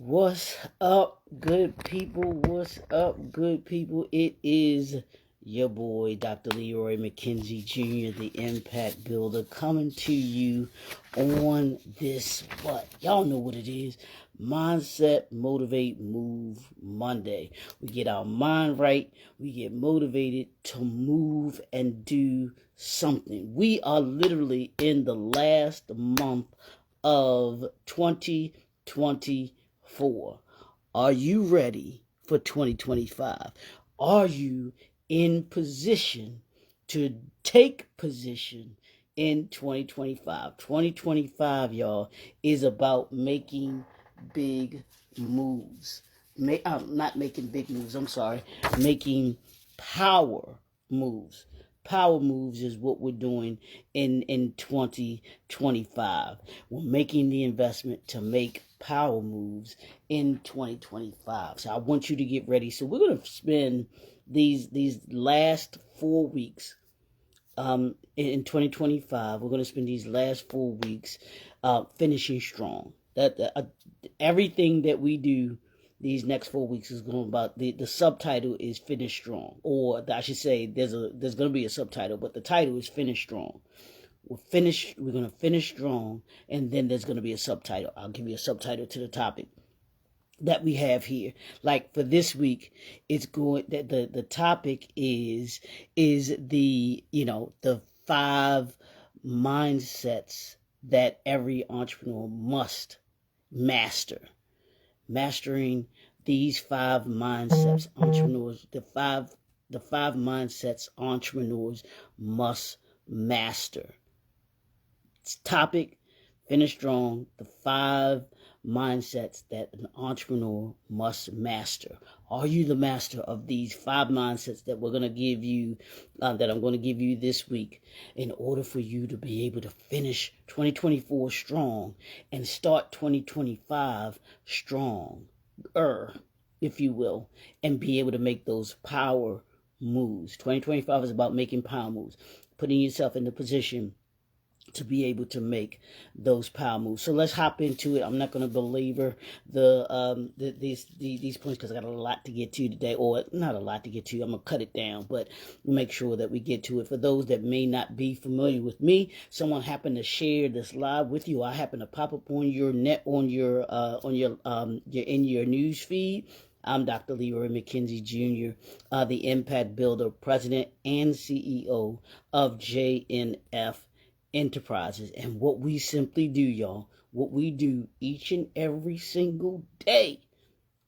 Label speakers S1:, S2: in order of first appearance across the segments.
S1: What's up, good people? What's up, good people? It is your boy, Dr. Leroy McKenzie Jr., the Impact Builder, coming to you on this, y'all know what it is, Mindset, Motivate, Move Monday. We get our mind right, we get motivated to move and do something. We are literally in the last month of 2024. Are you ready for 2025? Are you in position to take position in 2025? 2025, y'all, is about making big moves. Not making big moves, I'm sorry. Making power moves. Power moves is what we're doing in 2025. We're making the investment to make power moves in 2025. So I want you to get ready. So we're going to spend these last 4 weeks in 2025. We're going to spend these last 4 weeks finishing strong. Everything that we do these next 4 weeks is going about the subtitle is finish strong, or I should say there's going to be a subtitle, but the title is finish strong. We're going to finish strong, and then there's going to be a subtitle. I'll give you a subtitle to the topic that we have here. Like for this week, it's going that the topic is the the 5 mindsets that every entrepreneur must master. Mastering these 5 mindsets, the five mindsets entrepreneurs must master. It's topic, finish strong, the 5 mindsets that an entrepreneur must master. Are you the master of these 5 mindsets that we're going to give you, that I'm going to give you this week, in order for you to be able to finish 2024 strong and start 2025 strong, if you will, and be able to make those power moves. 2025 is about making power moves, putting yourself in the position to be able to those power moves. So let's hop into it. I'm not going to belabor these points because I got a lot to get to today, or not a lot to get to. I'm going to cut it down, but make sure that we get to it. For those that may not be familiar with me, someone happened to share this live with you. I happen to pop up on your in your news feed. I'm Dr. Leroy McKenzie Jr., the Impact Builder, President and CEO of JNF Enterprises. And what we simply do, y'all, what we do each and every single day,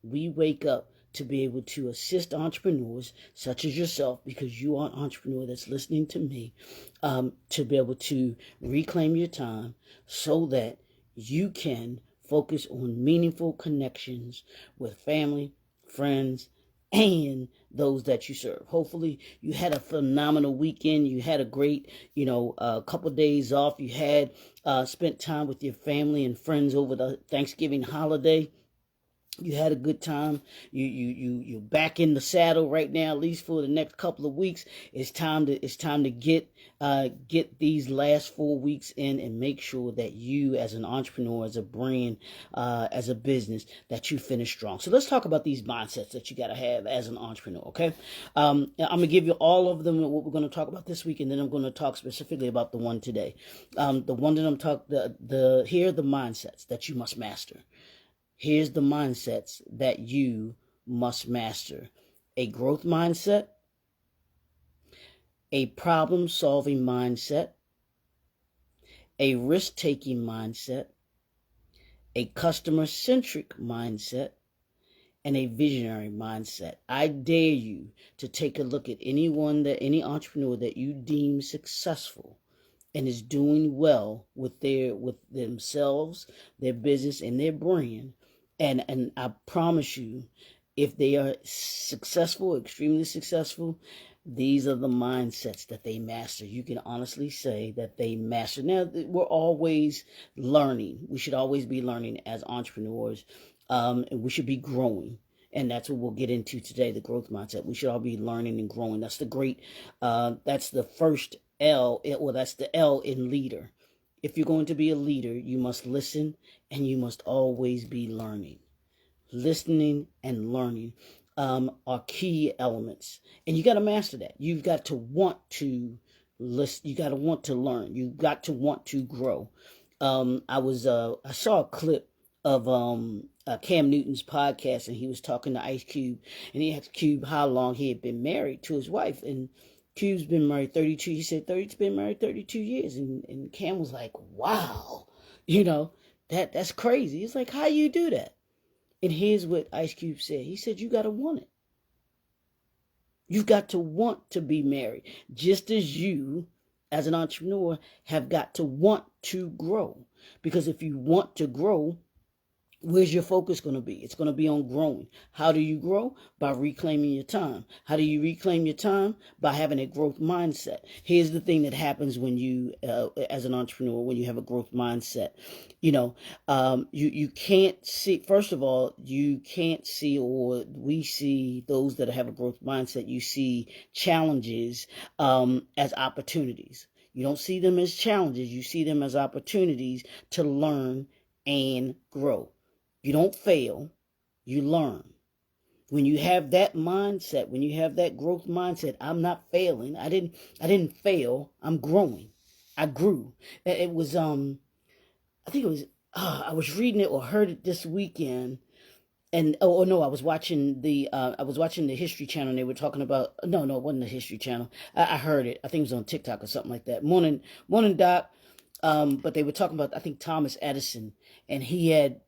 S1: we wake up to be able to assist entrepreneurs such as yourself, because you are an entrepreneur that's listening to me, to be able to reclaim your time so that you can focus on meaningful connections with family, friends, and those that you serve. Hopefully you had a phenomenal weekend. You had a great, a couple of days off. You had spent time with your family and friends over the Thanksgiving holiday. You had a good time. You're back in the saddle right now, at least for the next couple of weeks. It's time to get these last 4 weeks in and make sure that you, as an entrepreneur, as a brand, as a business, that you finish strong. So let's talk about these mindsets that you got to have as an entrepreneur. Okay, I'm gonna give you all of them what we're going to talk about this week, and then I'm going to talk specifically about the one today. The one that I'm talking here are the mindsets that you must master. Here's the mindsets that you must master: a growth mindset, a problem-solving mindset, a risk-taking mindset, a customer-centric mindset, and a visionary mindset. I dare you to take a look at any entrepreneur that you deem successful and is doing well with themselves, their business, and their brand. And I promise you, if they are successful, extremely successful, these are the mindsets that they master. You can honestly say that they master. Now, we're always learning. We should always be learning as entrepreneurs, and we should be growing. And that's what we'll get into today, the growth mindset. We should all be learning and growing. That's that's the first L, or that's the L in leader. If you're going to be a leader, you must listen and you must always be learning. listening, and learning are key elements. And you got to master that. You've got to want to listen. You got to want to learn. You've got to want to grow. I saw a clip of Cam Newton's podcast, and he was talking to Ice Cube, and he asked Cube how long he had been married to his wife, and Cube's been married 32. He said 30's been married 32 years, and Cam was like, wow, that's crazy. He's like, how you do that? And here's what Ice Cube said. He said, you got to want it. You've got to want to be married, just as you, as an entrepreneur, have got to want to grow. Because if you want to grow, where's your focus going to be? It's going to be on growing. How do you grow? By reclaiming your time. How do you reclaim your time? By having a growth mindset. Here's the thing that happens when you, as an entrepreneur, when you have a growth mindset. You can't see, first of all, you can't see, or we see those that have a growth mindset, you see challenges as opportunities. You don't see them as challenges. You see them as opportunities to learn and grow. You don't fail, you learn. When you have that mindset, when you have that growth mindset, I'm not failing. I didn't fail. I'm growing. I grew. It was I think it was I was reading it or heard it this weekend. And I was watching the History Channel, and they were talking about it wasn't the History Channel. I heard it. I think it was on TikTok or something like that. Morning Doc. But they were talking about, I think, Thomas Edison, and he had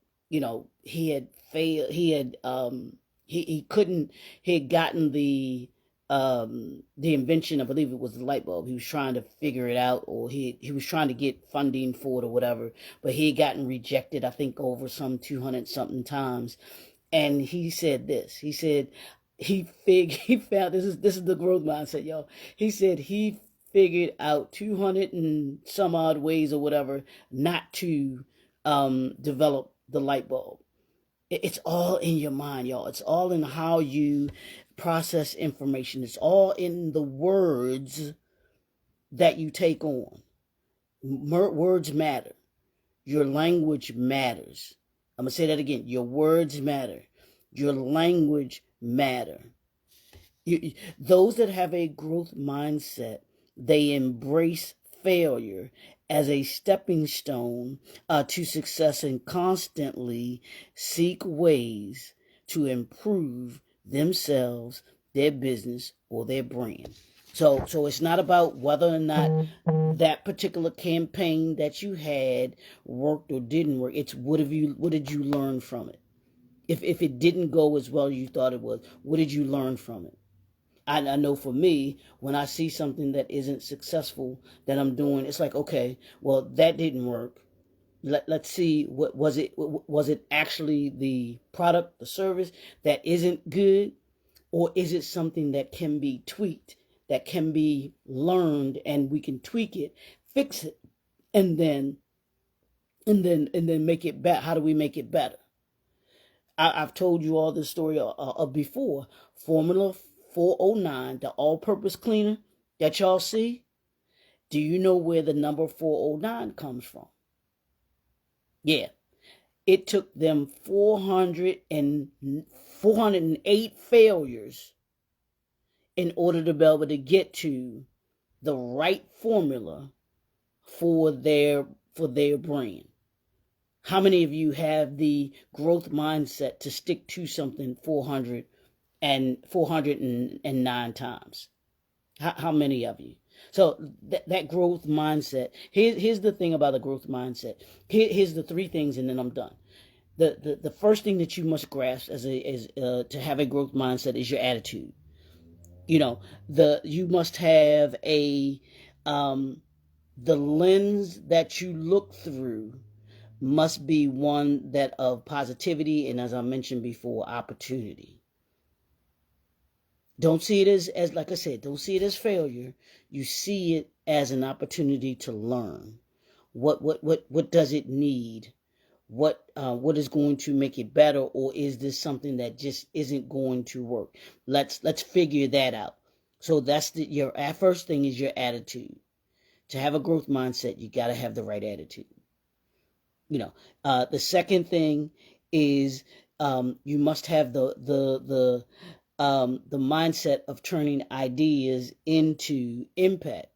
S1: failed. He had gotten the invention, I believe it was the light bulb. He was trying to figure it out, or he was trying to get funding for it or whatever, but he had gotten rejected, I think, over some 200 something times. And he said this. He said he found, this is the growth mindset, y'all. He said he figured out 200 and some odd ways or whatever not to develop the light bulb. It's all in your mind, y'all. It's all in how you process information. It's all in the words that you take on. Words matter. Your language matters. I'm going to say that again. Your words matter. Your language matter. Those that have a growth mindset, they embrace failure as a stepping stone to success, and constantly seek ways to improve themselves, their business, or their brand. So it's not about whether or not that particular campaign that you had worked or didn't work. It's what did you learn from it? If it didn't go as well as you thought it was, what did you learn from it? I know for me, when I see something that isn't successful that I'm doing, it's like, okay, well, that didn't work. Let's see, what was it? Was it actually the product, the service that isn't good, or is it something that can be tweaked, that can be learned, and we can tweak it, fix it, and then make it better? How do we make it better? I've told you all this story before. Formula 409, the all-purpose cleaner that y'all see. Do you know where the number 409 comes from? Yeah. It took them 408 failures in order to be able to get to the right formula for their brand. How many of you have the growth mindset to stick to something 409 times? How many of you? So that growth mindset. Here's the thing about a growth mindset. Here's the three things, and then I'm done. The first thing that you must grasp to have a growth mindset is your attitude. You must have the lens that you look through must be one that of positivity, and, as I mentioned before, opportunity. Don't see it as like I said, don't see it as failure. You see it as an opportunity to learn. What does it need? What is going to make it better, or is this something that just isn't going to work? Let's figure that out. So that's your first thing is your attitude. To have a growth mindset, you got to have the right attitude. The second thing is You must have the mindset of turning ideas into impact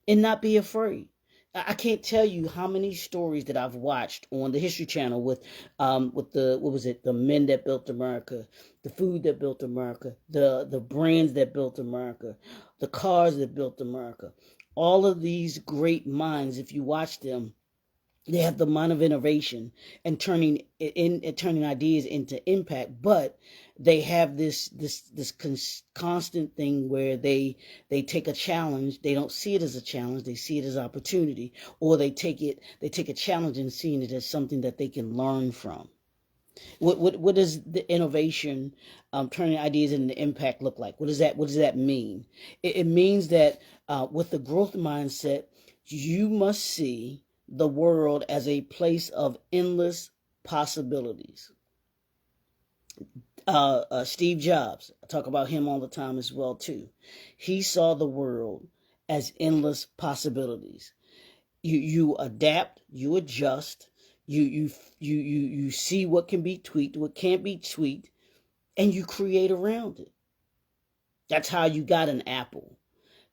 S1: and not be afraid. I can't tell you how many stories that I've watched on the History Channel with the what was it, the men that built America, the food that built America, the brands that built America, the cars that built America. All of these great minds, if you watch them, they have the mind of innovation and turning ideas into impact, but they have this constant thing where they take a challenge. They don't see it as a challenge, they see it as opportunity, or they take a challenge and seeing it as something that they can learn from. What does the innovation, turning ideas into impact look like? What does that mean? It means that with the growth mindset, you must see the world as a place of endless possibilities. Steve Jobs, I talk about him all the time as well too. He saw the world as endless possibilities. You adapt, you adjust, you see what can be tweaked, what can't be tweaked, and you create around it. That's how you got an Apple.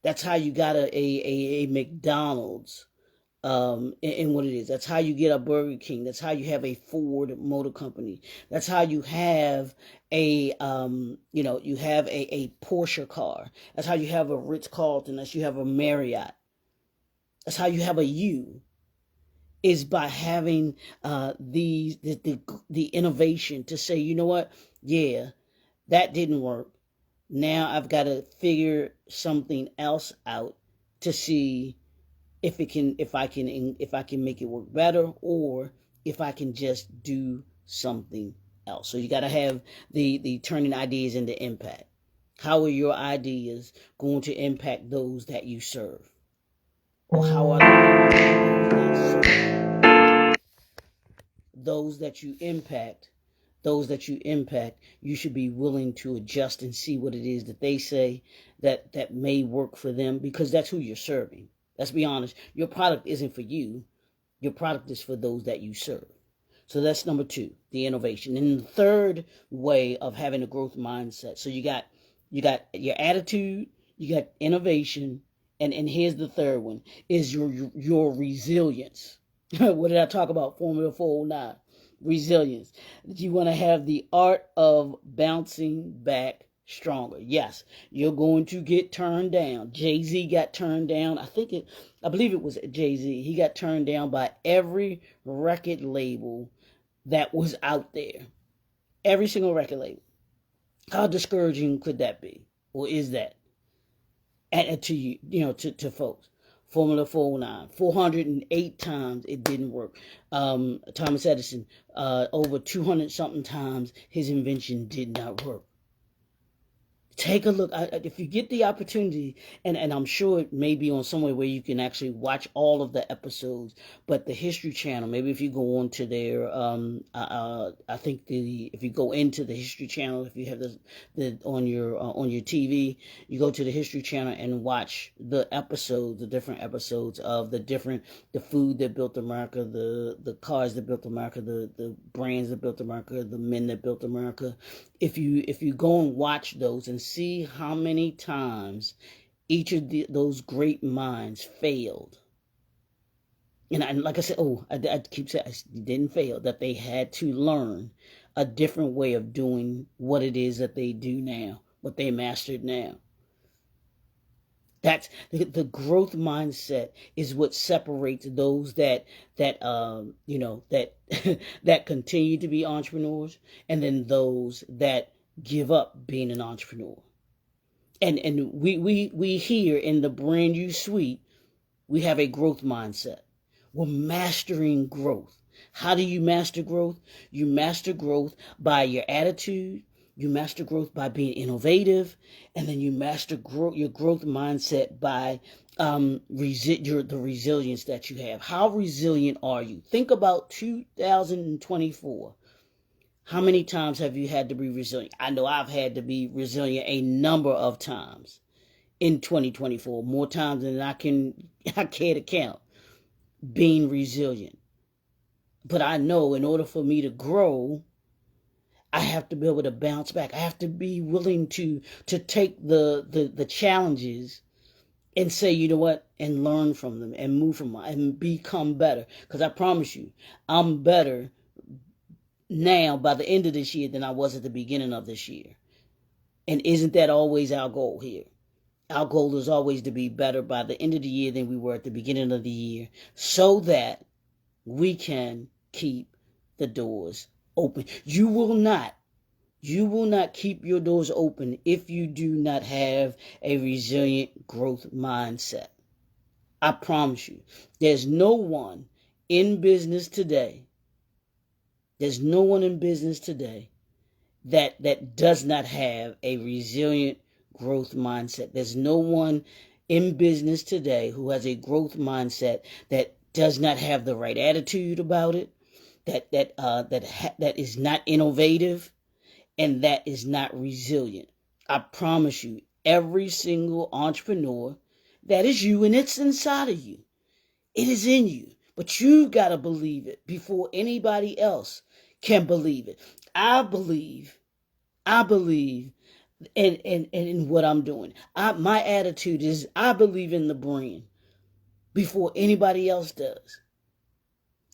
S1: That's how you got a McDonald's. And what it is. That's how you get a Burger King. That's how you have a Ford Motor Company. That's how you have a Porsche car. That's how you have a Ritz-Carlton. That's how you have a Marriott. That's how you have a U. Is by having the innovation to say, you know what? Yeah, that didn't work. Now I've got to figure something else out to see if I can make it work better, or if I can just do something else. So you got to have the turning ideas into impact. How are your ideas going to impact those that you serve? Or how are those that you impact? Those that you impact, you should be willing to adjust and see what it is that they say that may work for them, because that's who you're serving. Let's be honest. Your product isn't for you. Your product is for those that you serve. So that's number 2, the innovation. And the third way of having a growth mindset. So you got your attitude, you got innovation, and here's the third one, is your resilience. What did I talk about? Formula 409. Resilience. You want to have the art of bouncing back stronger. Yes, you're going to get turned down. Jay-Z got turned down. I believe it was Jay-Z. He got turned down by every record label that was out there. Every single record label. How discouraging could that be? Or is that? And to you, to folks. Formula 409. 408 times it didn't work. Thomas Edison, over 200 something times his invention did not work. Take a look. If you get the opportunity, and I'm sure it may be on somewhere where you can actually watch all of the episodes, but the History Channel, maybe if you go on to their, I think if you go into the History Channel, if you have the on your TV, you go to the History Channel and watch the episodes, the different episodes of the food that built America, the cars that built America, the brands that built America, the men that built America. If you go and watch those and see how many times each of those great minds failed, and like I said, I keep saying it didn't fail, that they had to learn a different way of doing what it is that they do now, what they mastered now. That's the growth mindset is what separates those that that continue to be entrepreneurs, and then those that give up being an entrepreneur. And we here in the Brand New Suite, we have a growth mindset. We're mastering growth. How do you master growth? You master growth by your attitude. You master growth by being innovative, and then you master your growth mindset by the resilience that you have. How resilient are you? Think about 2024. How many times have you had to be resilient? I know I've had to be resilient a number of times in 2024, more times than I care to count, being resilient. But I know in order for me to grow, I have to be able to bounce back. I have to be willing to take the challenges and say, you know what, and learn from them and move from them and become better. Because I promise you, I'm better now by the end of this year than I was at the beginning of this year. And isn't that always our goal here? Our goal is always to be better by the end of the year than we were at the beginning of the year, so that we can keep the doors open. You will not keep your doors open if you do not have a resilient growth mindset. I promise you, there's no one in business today. There's no one in business today that does not have a resilient growth mindset. There's no one in business today who has a growth mindset that does not have the right attitude about it, that is not innovative, and that is not resilient. I promise you, every single entrepreneur, that is you, and it's inside of you. It is in you, but you've got to believe it before anybody else can believe it. I believe in what I'm doing. My attitude is I believe in the brand before anybody else does.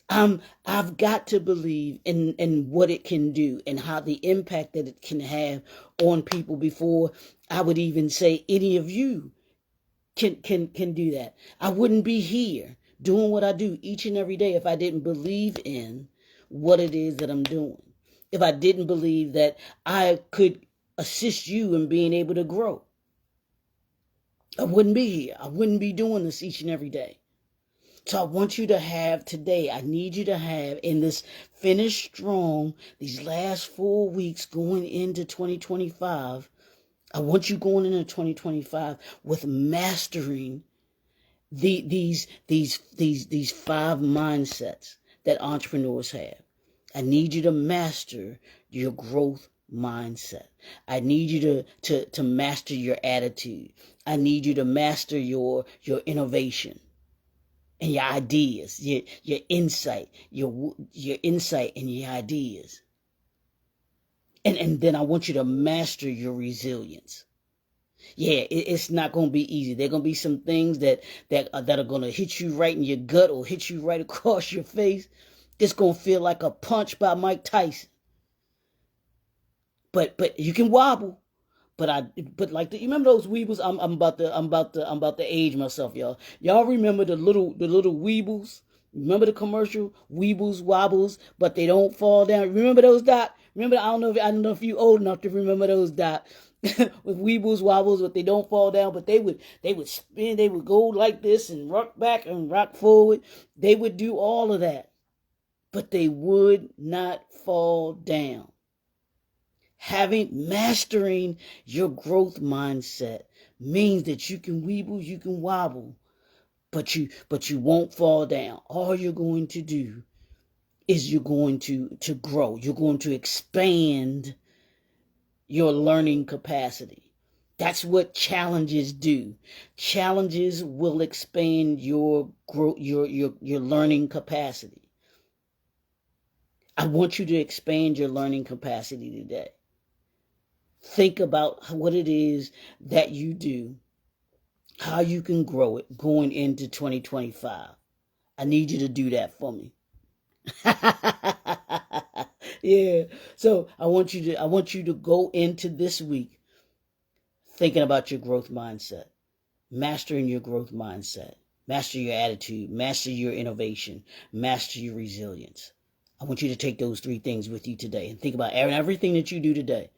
S1: I've got to believe in what it can do and how the impact that it can have on people before I would even say any of you can do that. I wouldn't be here doing what I do each and every day if I didn't believe in what it is that I'm doing. If I didn't believe that I could assist you in being able to grow, I wouldn't be here. I wouldn't be doing this each and every day. So I want you to have today, I need you to have in this finish strong, these last 4 weeks going into 2025, I want you going into 2025 with mastering these 5 mindsets that entrepreneurs have. I need you to master your growth mindset. I need you to master your attitude. I need you to master your innovation and your ideas, your insight, your insight and your ideas. And then I want you to master your resilience. Yeah, it's not going to be easy. There are going to be some things that are going to hit you right in your gut or hit you right across your face. It's going to feel like a punch by Mike Tyson. But you can wobble. But like you remember those Weebles? I'm about to age myself, y'all. Y'all remember the little Weebles? Remember the commercial Weebles wobbles, but they don't fall down. Remember those, Doc? Remember? I don't know if you old enough to remember those, Doc. With Weebles wobbles, but they don't fall down. But they would spin. They would go like this and rock back and rock forward. They would do all of that, but they would not fall down. Mastering your growth mindset means that you can weeble, you can wobble, but you won't fall down. All you're going to do is you're going to grow. You're going to expand your learning capacity. That's what challenges do. Challenges will expand your learning capacity. I want you to expand your learning capacity today. Think about what it is that you do, how you can grow it going into 2025. I need you to do that for me. Yeah. So I want you to go into this week thinking about your growth mindset, mastering your growth mindset, master your attitude, master your innovation, master your resilience. I want you to take those 3 things with you today and think about everything that you do today.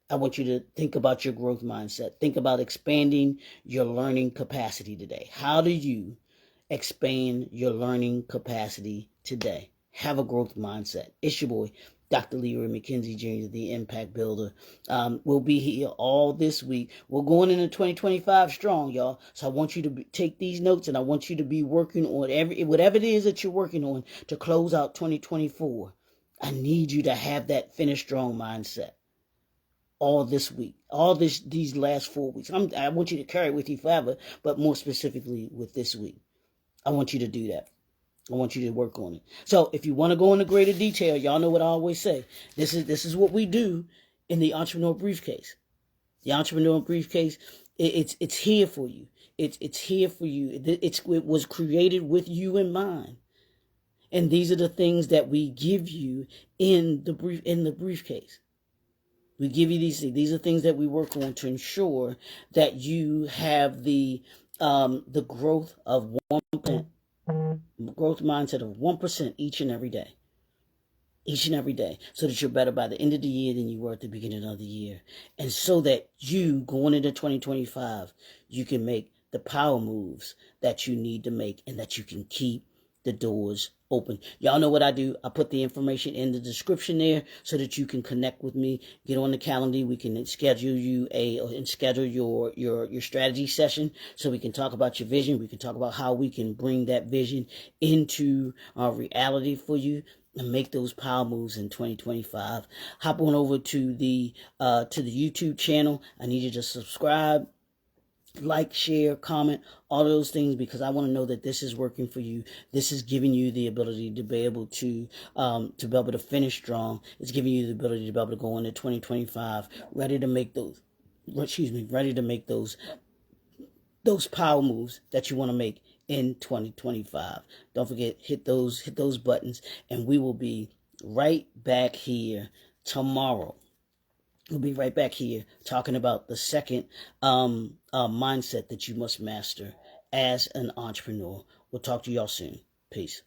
S1: I want you to think about your growth mindset. Think about expanding your learning capacity today. How do you expand your learning capacity today? Have a growth mindset. It's your boy, Dr. Leroy McKenzie Jr., the Impact Builder. We'll be here all this week. We're going into 2025 strong, y'all. So I want you to take these notes, and I want you to be working on whatever it is that you're working on to close out 2024. I need you to have that finish strong mindset. All this week, these last 4 weeks. I want you to carry it with you forever, but more specifically with this week. I want you to do that. I want you to work on it. So if you want to go into greater detail, y'all know what I always say. This is what we do in the Entrepreneur Briefcase. The Entrepreneur Briefcase, it's here for you. It's here for you. It was created with you in mind. And these are the things that we give you in the briefcase. We give you these things. These are things that we work on to ensure that you have the growth of 1%, growth mindset of 1% each and every day. Each and every day, so that you're better by the end of the year than you were at the beginning of the year. And so that you, going into 2025, you can make the power moves that you need to make and that you can keep the doors open. Y'all know what I do. I put the information in the description there so that you can connect with me. Get on the calendar. We can schedule you your strategy session so we can talk about your vision. We can talk about how we can bring that vision into reality for you and make those power moves in 2025. Hop on over to the YouTube channel. I need you to subscribe, like, share, comment, all those things, because I want to know that this is working for you. This is giving you the ability to be able to finish strong. It's giving you the ability to be able to go into 2025 ready to make those power moves that you want to make in 2025. Don't forget, hit those buttons, and we will be right back here tomorrow. We'll be right back here talking about the second mindset that you must master as an entrepreneur. We'll talk to y'all soon. Peace.